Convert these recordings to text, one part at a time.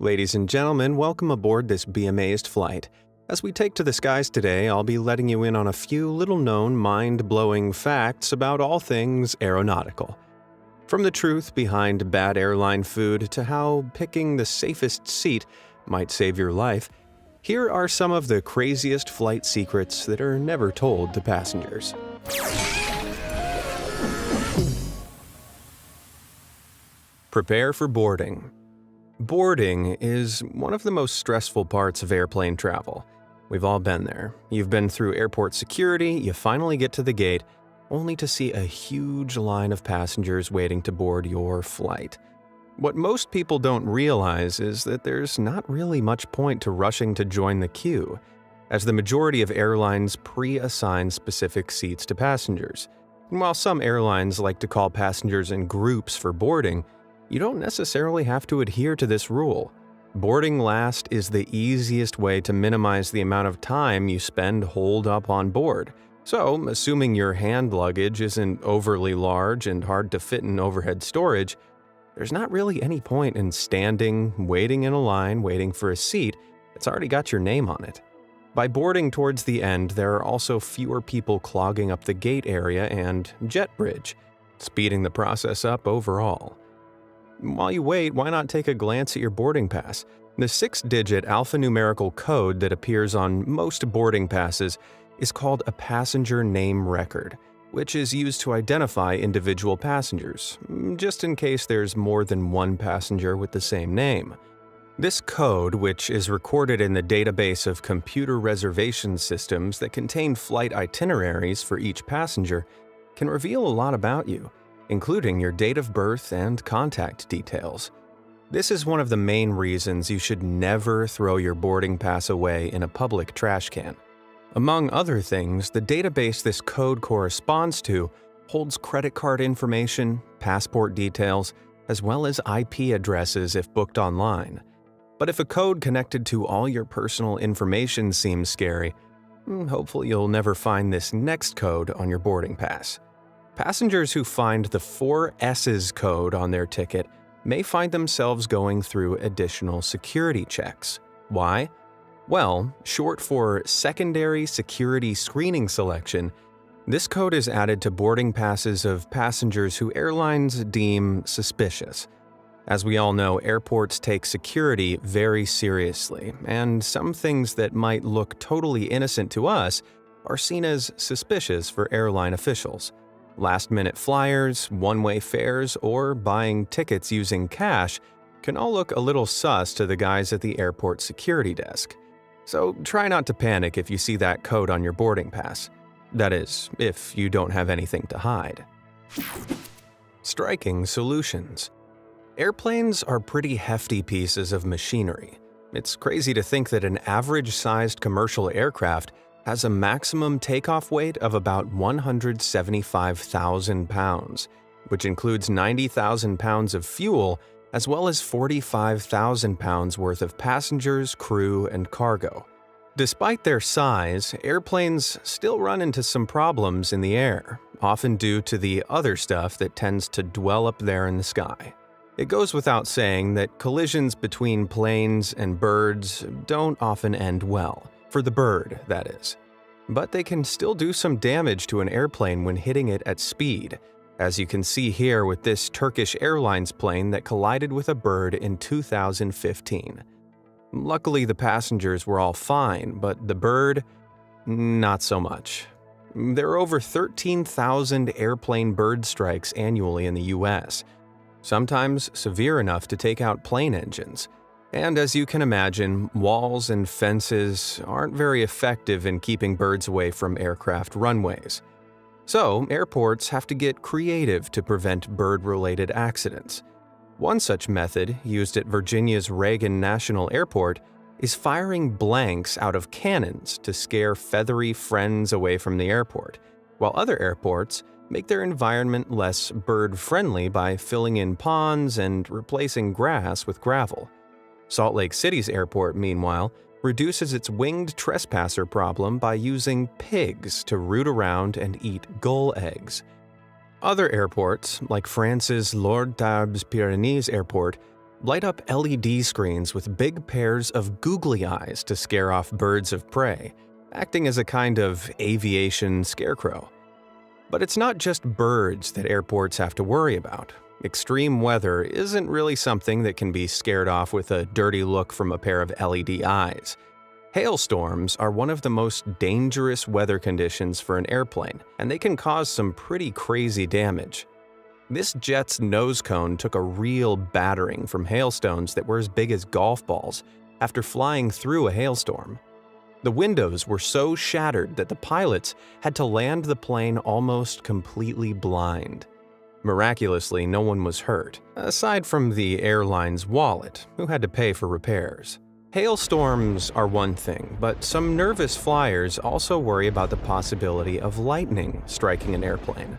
Ladies and gentlemen, welcome aboard this Be Amazed flight. As we take to the skies today, I'll be letting you in on a few little-known, mind-blowing facts about all things aeronautical. From the truth behind bad airline food to how picking the safest seat might save your life, here are some of the craziest flight secrets that are never told to passengers. Prepare for boarding. Boarding is one of the most stressful parts of airplane travel. We've all been there. You've been through airport security, you finally get to the gate, only to see a huge line of passengers waiting to board your flight. What most people don't realize is that there's not really much point to rushing to join the queue, as the majority of airlines pre-assign specific seats to passengers. And while some airlines like to call passengers in groups for boarding, you don't necessarily have to adhere to this rule. Boarding last is the easiest way to minimize the amount of time you spend holed up on board. So, assuming your hand luggage isn't overly large and hard to fit in overhead storage, there's not really any point in standing, waiting in a line, waiting for a seat that's already got your name on it. By boarding towards the end, there are also fewer people clogging up the gate area and jet bridge, speeding the process up overall. While you wait, why not take a glance at your boarding pass? The 6-digit alphanumerical code that appears on most boarding passes is called a passenger name record, which is used to identify individual passengers, just in case there's more than one passenger with the same name. This code, which is recorded in the database of computer reservation systems that contain flight itineraries for each passenger, can reveal a lot about you, including your date of birth and contact details. This is one of the main reasons you should never throw your boarding pass away in a public trash can. Among other things, the database this code corresponds to holds credit card information, passport details, as well as IP addresses if booked online. But if a code connected to all your personal information seems scary, hopefully you'll never find this next code on your boarding pass. Passengers who find the 4 S's code on their ticket may find themselves going through additional security checks. Why? Well, short for Secondary Security Screening Selection, this code is added to boarding passes of passengers who airlines deem suspicious. As we all know, airports take security very seriously, and some things that might look totally innocent to us are seen as suspicious for airline officials. Last-minute flyers, one-way fares, or buying tickets using cash can all look a little sus to the guys at the airport security desk. So try not to panic if you see that code on your boarding pass. That is, if you don't have anything to hide. Striking solutions. Airplanes are pretty hefty pieces of machinery. It's crazy to think that an average-sized commercial aircraft has a maximum takeoff weight of about 175,000 pounds, which includes 90,000 pounds of fuel as well as 45,000 pounds worth of passengers, crew, and cargo. Despite their size, airplanes still run into some problems in the air, often due to the other stuff that tends to dwell up there in the sky. It goes without saying that collisions between planes and birds don't often end well. For the bird, that is. But they can still do some damage to an airplane when hitting it at speed, as you can see here with this Turkish Airlines plane that collided with a bird in 2015. Luckily, the passengers were all fine, but the bird, not so much. There are over 13,000 airplane bird strikes annually in the US, sometimes severe enough to take out plane engines. And as you can imagine, walls and fences aren't very effective in keeping birds away from aircraft runways. So, airports have to get creative to prevent bird-related accidents. One such method, used at Virginia's Reagan National Airport, is firing blanks out of cannons to scare feathery friends away from the airport, while other airports make their environment less bird-friendly by filling in ponds and replacing grass with gravel. Salt Lake City's airport, meanwhile, reduces its winged trespasser problem by using pigs to root around and eat gull eggs. Other airports, like France's Lord Tarbes Pyrénées Airport, light up LED screens with big pairs of googly eyes to scare off birds of prey, acting as a kind of aviation scarecrow. But it's not just birds that airports have to worry about. Extreme weather isn't really something that can be scared off with a dirty look from a pair of LED eyes. Hailstorms are one of the most dangerous weather conditions for an airplane, and they can cause some pretty crazy damage. This jet's nose cone took a real battering from hailstones that were as big as golf balls after flying through a hailstorm. The windows were so shattered that the pilots had to land the plane almost completely blind. Miraculously, no one was hurt, aside from the airline's wallet, who had to pay for repairs. Hailstorms are one thing, but some nervous flyers also worry about the possibility of lightning striking an airplane.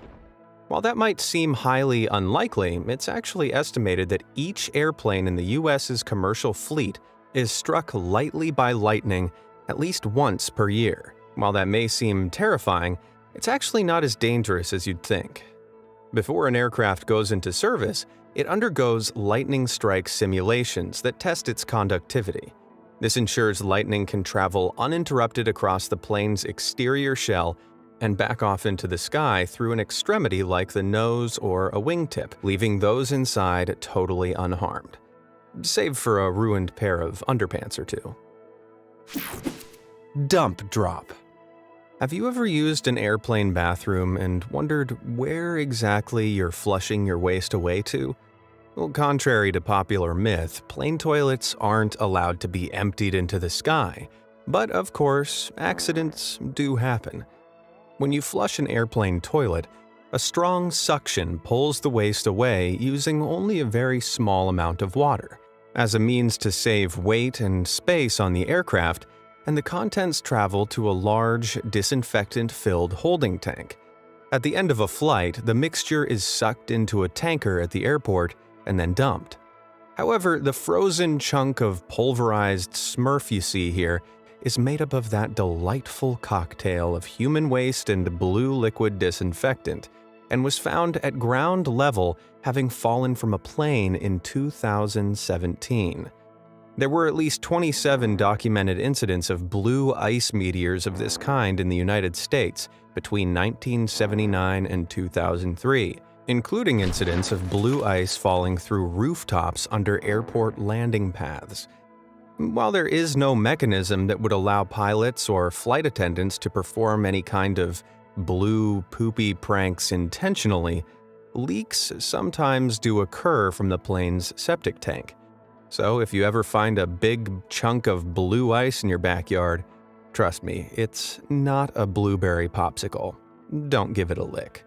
While that might seem highly unlikely, it's actually estimated that each airplane in the U.S.'s commercial fleet is struck lightly by lightning at least once per year. While that may seem terrifying, it's actually not as dangerous as you'd think. Before an aircraft goes into service, it undergoes lightning strike simulations that test its conductivity. This ensures lightning can travel uninterrupted across the plane's exterior shell and back off into the sky through an extremity like the nose or a wingtip, leaving those inside totally unharmed, save for a ruined pair of underpants or two. Dump drop. Have you ever used an airplane bathroom and wondered where exactly you're flushing your waste away to? Well, contrary to popular myth, plane toilets aren't allowed to be emptied into the sky. But of course, accidents do happen. When you flush an airplane toilet, a strong suction pulls the waste away using only a very small amount of water, as a means to save weight and space on the aircraft, and the contents travel to a large, disinfectant-filled holding tank. At the end of a flight, the mixture is sucked into a tanker at the airport and then dumped. However, the frozen chunk of pulverized Smurf you see here is made up of that delightful cocktail of human waste and blue liquid disinfectant, and was found at ground level, having fallen from a plane in 2017. There were at least 27 documented incidents of blue ice meteors of this kind in the United States between 1979 and 2003, including incidents of blue ice falling through rooftops under airport landing paths. While there is no mechanism that would allow pilots or flight attendants to perform any kind of blue poopy pranks intentionally, leaks sometimes do occur from the plane's septic tank. So if you ever find a big chunk of blue ice in your backyard, trust me, it's not a blueberry popsicle. Don't give it a lick.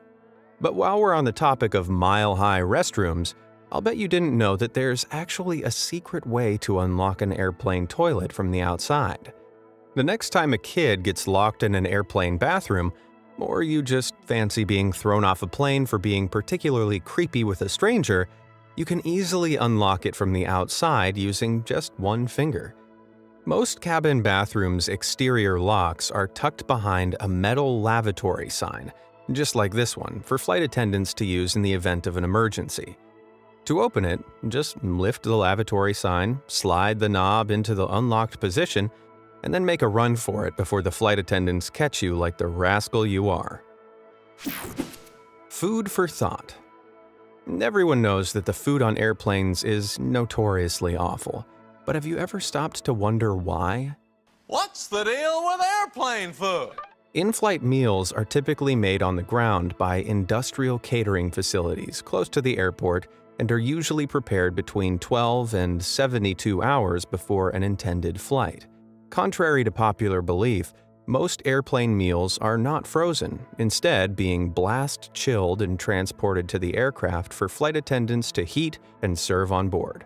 But while we're on the topic of mile-high restrooms, I'll bet you didn't know that there's actually a secret way to unlock an airplane toilet from the outside. The next time a kid gets locked in an airplane bathroom, or you just fancy being thrown off a plane for being particularly creepy with a stranger, you can easily unlock it from the outside using just one finger. Most cabin bathrooms' exterior locks are tucked behind a metal lavatory sign, just like this one, for flight attendants to use in the event of an emergency. To open it, just lift the lavatory sign, slide the knob into the unlocked position, and then make a run for it before the flight attendants catch you like the rascal you are. Food for thought. Everyone knows that the food on airplanes is notoriously awful, but have you ever stopped to wonder why? What's the deal with airplane food? In-flight meals are typically made on the ground by industrial catering facilities close to the airport and are usually prepared between 12 and 72 hours before an intended flight. Contrary to popular belief, most airplane meals are not frozen, instead being blast chilled and transported to the aircraft for flight attendants to heat and serve on board.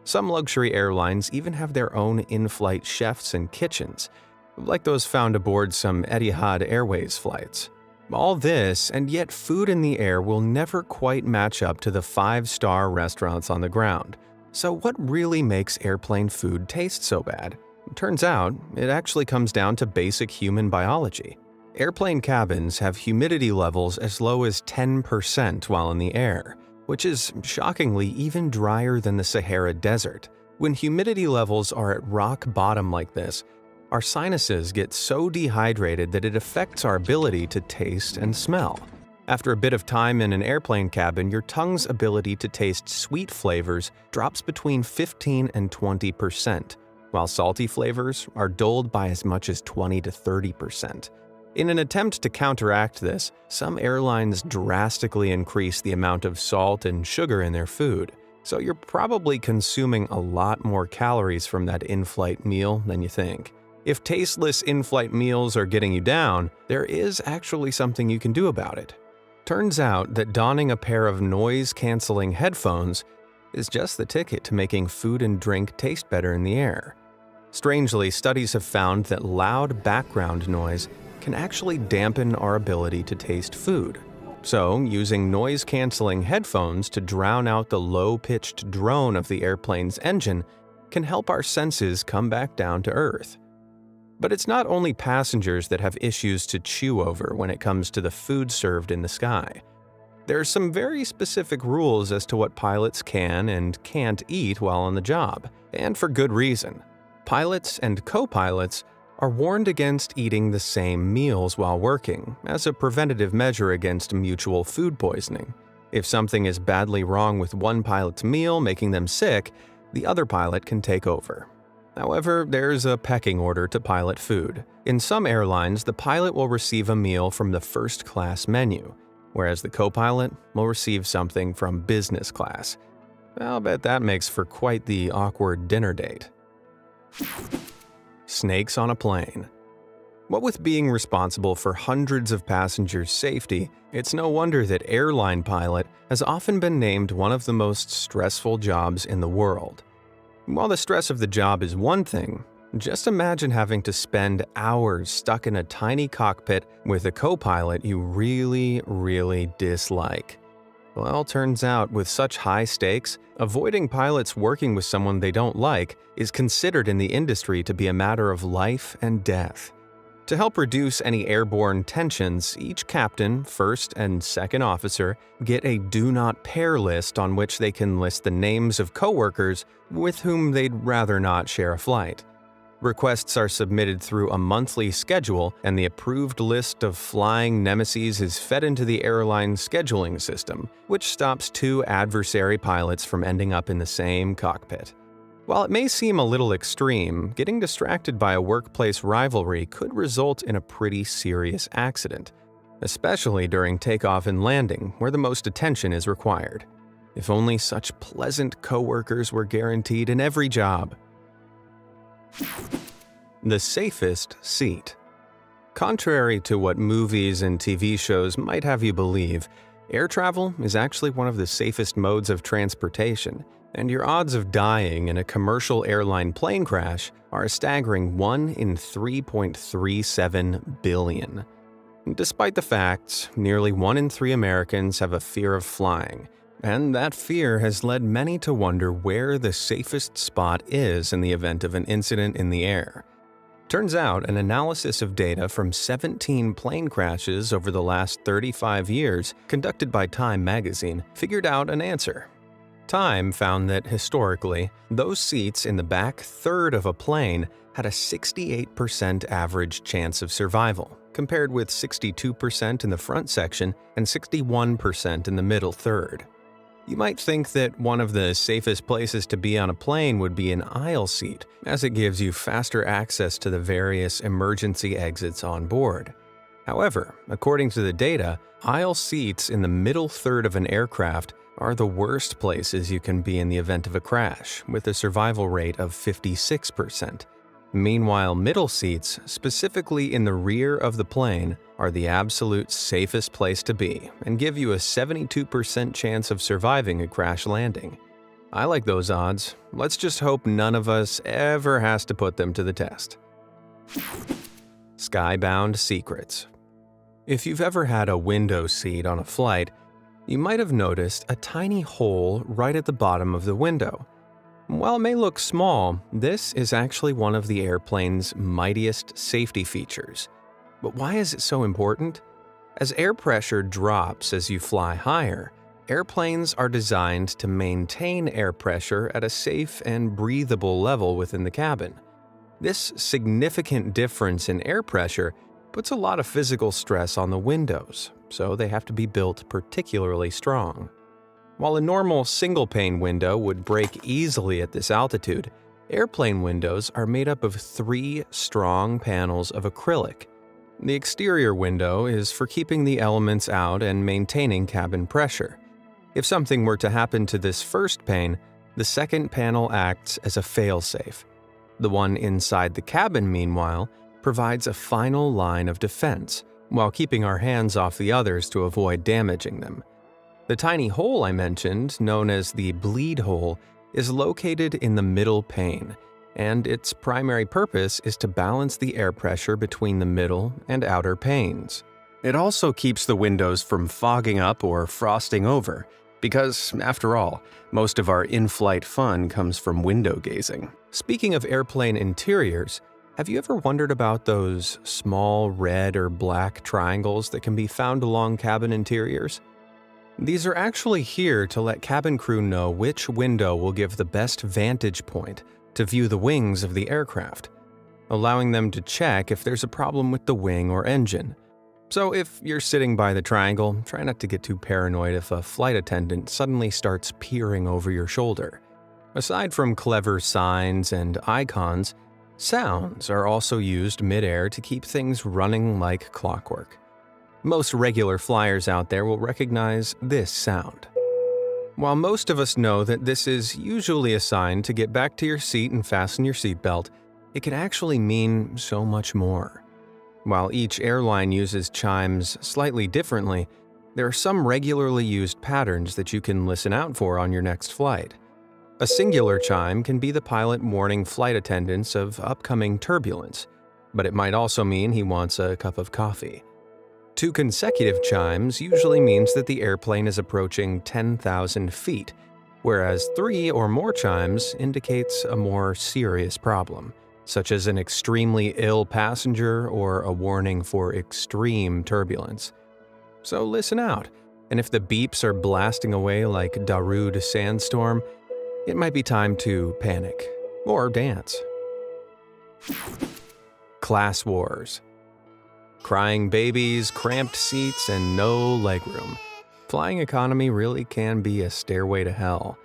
Some luxury airlines even have their own in-flight chefs and kitchens, like those found aboard some Etihad Airways flights. All this, and yet food in the air will never quite match up to the 5-star restaurants on the ground. So what really makes airplane food taste so bad? Turns out, it actually comes down to basic human biology. Airplane cabins have humidity levels as low as 10% while in the air, which is shockingly even drier than the Sahara Desert. When humidity levels are at rock bottom like this, our sinuses get so dehydrated that it affects our ability to taste and smell. After a bit of time in an airplane cabin, your tongue's ability to taste sweet flavors drops between 15 and 20%, while salty flavors are dulled by as much as 20 to 30%. In an attempt to counteract this, some airlines drastically increase the amount of salt and sugar in their food, so you're probably consuming a lot more calories from that in-flight meal than you think. If tasteless in-flight meals are getting you down, there is actually something you can do about it. Turns out that donning a pair of noise-canceling headphones is just the ticket to making food and drink taste better in the air. Strangely, studies have found that loud background noise can actually dampen our ability to taste food. So, using noise-canceling headphones to drown out the low-pitched drone of the airplane's engine can help our senses come back down to earth. But it's not only passengers that have issues to chew over when it comes to the food served in the sky. There are some very specific rules as to what pilots can and can't eat while on the job, and for good reason. Pilots and co-pilots are warned against eating the same meals while working, as a preventative measure against mutual food poisoning. If something is badly wrong with one pilot's meal, making them sick, the other pilot can take over. However, there's a pecking order to pilot food. In some airlines, the pilot will receive a meal from the first-class menu, whereas the co-pilot will receive something from business class. I'll bet that makes for quite the awkward dinner date. Snakes on a plane. What with being responsible for hundreds of passengers' safety, it's no wonder that airline pilot has often been named one of the most stressful jobs in the world. While the stress of the job is one thing, just imagine having to spend hours stuck in a tiny cockpit with a co-pilot you really dislike. Well, turns out with such high stakes, avoiding pilots working with someone they don't like is considered in the industry to be a matter of life and death. To help reduce any airborne tensions, each captain, first and second officer get a do not pair list on which they can list the names of coworkers with whom they'd rather not share a flight. Requests are submitted through a monthly schedule, and the approved list of flying nemesis is fed into the airline scheduling system, which stops two adversary pilots from ending up in the same cockpit. While it may seem a little extreme, getting distracted by a workplace rivalry could result in a pretty serious accident, especially during takeoff and landing, where the most attention is required. If only such pleasant coworkers were guaranteed in every job. The safest seat. Contrary to what movies and TV shows might have you believe, air travel is actually one of the safest modes of transportation, and your odds of dying in a commercial airline plane crash are a staggering 1 in 3.37 billion. Despite the facts, nearly 1 in 3 Americans have a fear of flying, and that fear has led many to wonder where the safest spot is in the event of an incident in the air. Turns out, an analysis of data from 17 plane crashes over the last 35 years, conducted by Time magazine, figured out an answer. Time found that, historically, those seats in the back third of a plane had a 68% average chance of survival, compared with 62% in the front section and 61% in the middle third. You might think that one of the safest places to be on a plane would be an aisle seat, as it gives you faster access to the various emergency exits on board. However, according to the data, aisle seats in the middle third of an aircraft are the worst places you can be in the event of a crash, with a survival rate of 56%. Meanwhile, middle seats, specifically in the rear of the plane, are the absolute safest place to be and give you a 72% chance of surviving a crash landing. I like those odds. Let's just hope none of us ever has to put them to the test. Skybound secrets. If you've ever had a window seat on a flight, you might have noticed a tiny hole right at the bottom of the window. While it may look small, this is actually one of the airplane's mightiest safety features. But why is it so important? As air pressure drops as you fly higher, Airplanes are designed to maintain air pressure at a safe and breathable level within the cabin. This significant difference in air pressure puts a lot of physical stress on the windows, so they have to be built particularly strong. While a normal single-pane window would break easily at this altitude, airplane windows are made up of 3 strong panels of acrylic. The exterior window is for keeping the elements out and maintaining cabin pressure. If something were to happen to this first pane, the second panel acts as a failsafe. The one inside the cabin, meanwhile, provides a final line of defense, while keeping our hands off the others to avoid damaging them. The tiny hole I mentioned, known as the bleed hole, is located in the middle pane, and its primary purpose is to balance the air pressure between the middle and outer panes. It also keeps the windows from fogging up or frosting over, because, after all, most of our in-flight fun comes from window gazing. Speaking of airplane interiors, have you ever wondered about those small red or black triangles that can be found along cabin interiors? These are actually here to let cabin crew know which window will give the best vantage point to view the wings of the aircraft, allowing them to check if there's a problem with the wing or engine. So if you're sitting by the triangle, try not to get too paranoid if a flight attendant suddenly starts peering over your shoulder. Aside from clever signs and icons, sounds are also used mid-air to keep things running like clockwork. Most regular flyers out there will recognize this sound. While most of us know that this is usually a sign to get back to your seat and fasten your seatbelt, it can actually mean so much more. While each airline uses chimes slightly differently, there are some regularly used patterns that you can listen out for on your next flight. A singular chime can be the pilot warning flight attendants of upcoming turbulence, but it might also mean he wants a cup of coffee. 2 consecutive chimes usually means that the airplane is approaching 10,000 feet, whereas 3 or more chimes indicates a more serious problem, such as an extremely ill passenger or a warning for extreme turbulence. So listen out, and if the beeps are blasting away like Darude sandstorm, it might be time to panic or dance. Class wars. Crying babies, cramped seats, and no legroom. Flying economy really can be a stairway to hell.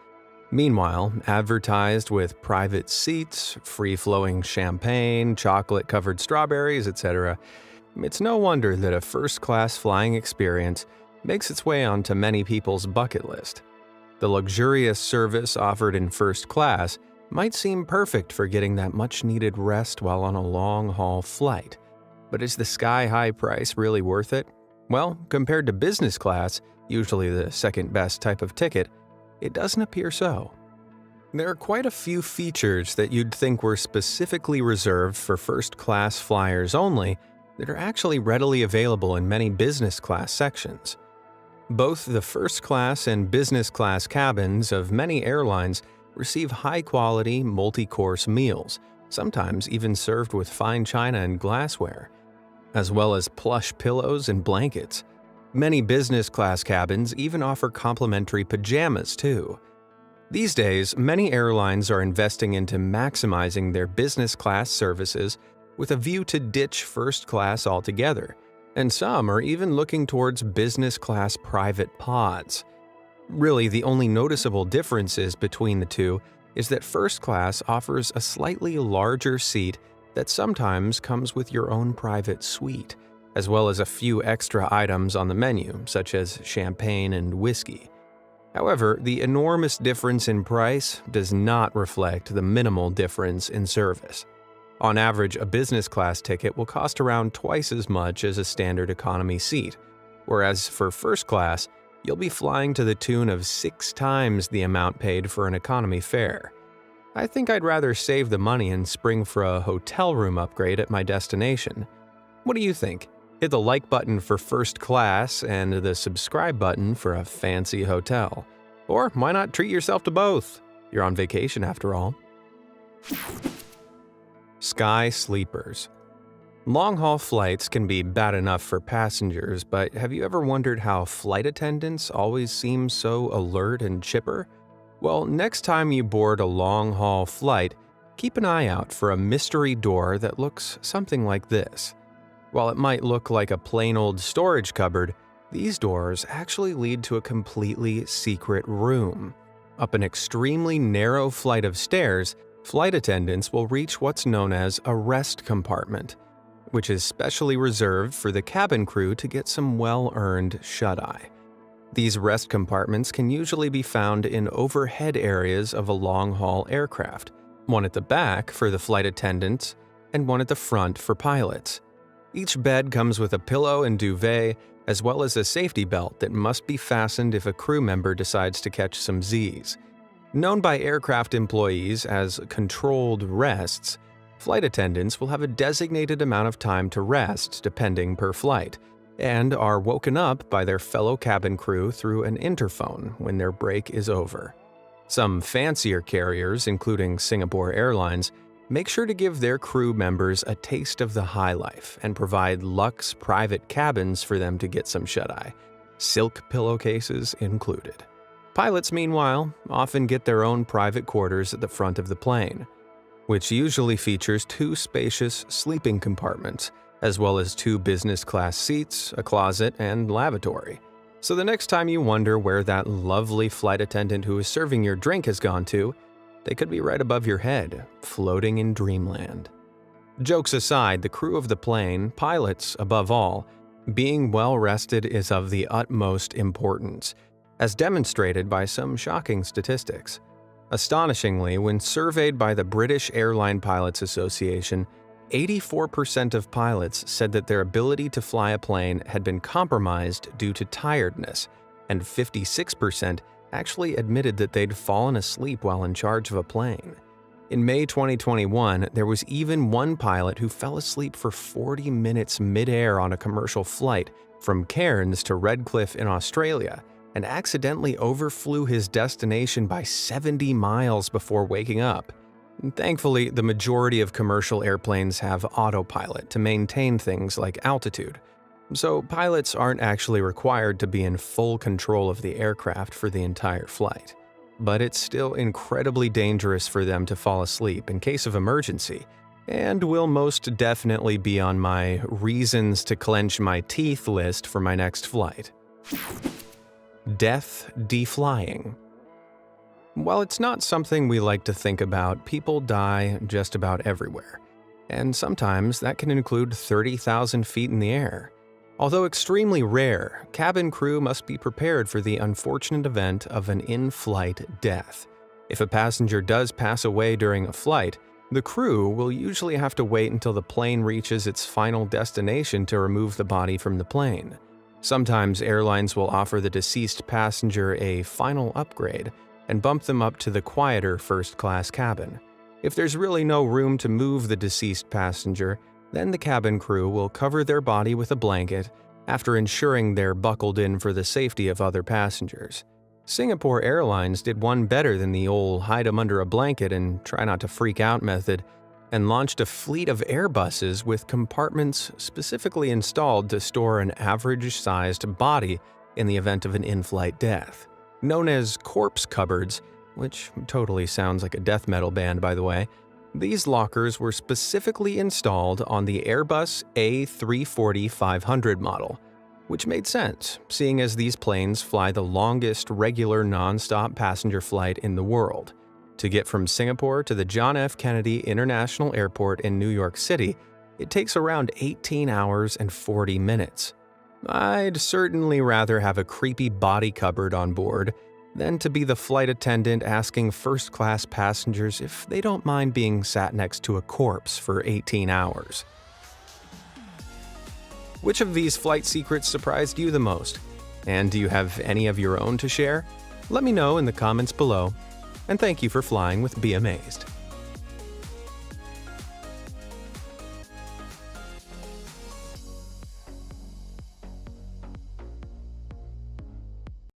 Meanwhile, advertised with private seats, free-flowing champagne, chocolate-covered strawberries, etc., it's no wonder that a first-class flying experience makes its way onto many people's bucket list. The luxurious service offered in first class might seem perfect for getting that much-needed rest while on a long-haul flight. But is the sky-high price really worth it? Well, compared to business class, usually the second-best type of ticket, it doesn't appear so. There are quite a few features that you'd think were specifically reserved for first-class flyers only that are actually readily available in many business class sections. Both the first class and business class cabins of many airlines receive high-quality, multi-course meals, sometimes even served with fine china and glassware, as well as plush pillows and blankets. Many business class cabins even offer complimentary pajamas too. These days, many airlines are investing into maximizing their business class services with a view to ditch first class altogether, and some are even looking towards business class private pods. Really, the only noticeable differences between the two is that first class offers a slightly larger seat that sometimes comes with your own private suite, as well as a few extra items on the menu, such as champagne and whiskey. However, the enormous difference in price does not reflect the minimal difference in service. On average, a business class ticket will cost around twice as much as a standard economy seat, whereas for first class, you'll be flying to the tune of 6 times the amount paid for an economy fare. I think I'd rather save the money and spring for a hotel room upgrade at my destination. What do you think? Hit the like button for first class and the subscribe button for a fancy hotel. Or why not treat yourself to both? You're on vacation after all. Sky sleepers. Long-haul flights can be bad enough for passengers, but have you ever wondered how flight attendants always seem so alert and chipper? Well, next time you board a long-haul flight, keep an eye out for a mystery door that looks something like this. While it might look like a plain old storage cupboard, these doors actually lead to a completely secret room. Up an extremely narrow flight of stairs, flight attendants will reach what's known as a rest compartment, which is specially reserved for the cabin crew to get some well-earned shut-eye. These rest compartments can usually be found in overhead areas of a long-haul aircraft, one at the back for the flight attendants and one at the front for pilots. Each bed comes with a pillow and duvet, as well as a safety belt that must be fastened if a crew member decides to catch some Z's. Known by aircraft employees as controlled rests, flight attendants will have a designated amount of time to rest depending per flight, and are woken up by their fellow cabin crew through an interphone when their break is over. Some fancier carriers, including Singapore Airlines, make sure to give their crew members a taste of the high life and provide luxe private cabins for them to get some shut-eye, silk pillowcases included. Pilots, meanwhile, often get their own private quarters at the front of the plane, which usually features 2 spacious sleeping compartments, as well as 2 business-class seats, a closet, and lavatory. So the next time you wonder where that lovely flight attendant who is serving your drink has gone to, they could be right above your head, floating in dreamland. Jokes aside, the crew of the plane, pilots above all, being well-rested is of the utmost importance, as demonstrated by some shocking statistics. Astonishingly, when surveyed by the British Airline Pilots Association, 84% of pilots said that their ability to fly a plane had been compromised due to tiredness, and 56% actually admitted that they'd fallen asleep while in charge of a plane. In May 2021, there was even one pilot who fell asleep for 40 minutes mid-air on a commercial flight from Cairns to Redcliffe in Australia, and accidentally overflew his destination by 70 miles before waking up. Thankfully, the majority of commercial airplanes have autopilot to maintain things like altitude, so pilots aren't actually required to be in full control of the aircraft for the entire flight. But it's still incredibly dangerous for them to fall asleep in case of emergency, and will most definitely be on my reasons to clench my teeth list for my next flight. Death deflying. While it's not something we like to think about, people die just about everywhere, and sometimes that can include 30,000 feet in the air. Although extremely rare, cabin crew must be prepared for the unfortunate event of an in-flight death. If a passenger does pass away during a flight, the crew will usually have to wait until the plane reaches its final destination to remove the body from the plane. Sometimes airlines will offer the deceased passenger a final upgrade and bump them up to the quieter first-class cabin. If there's really no room to move the deceased passenger, then the cabin crew will cover their body with a blanket after ensuring they're buckled in for the safety of other passengers. Singapore Airlines did one better than the old hide 'em under a blanket and try not to freak out method, and launched a fleet of Airbuses with compartments specifically installed to store an average-sized body in the event of an in-flight death. Known as corpse cupboards, which totally sounds like a death metal band by the way, these lockers were specifically installed on the Airbus A340-500 model, which made sense, seeing as these planes fly the longest regular non-stop passenger flight in the world. To get from Singapore to the John F. Kennedy International Airport in New York City, it takes around 18 hours and 40 minutes. I'd certainly rather have a creepy body cupboard on board than to be the flight attendant asking first-class passengers if they don't mind being sat next to a corpse for 18 hours. Which of these flight secrets surprised you the most? And do you have any of your own to share? Let me know in the comments below. And thank you for flying with Be Amazed.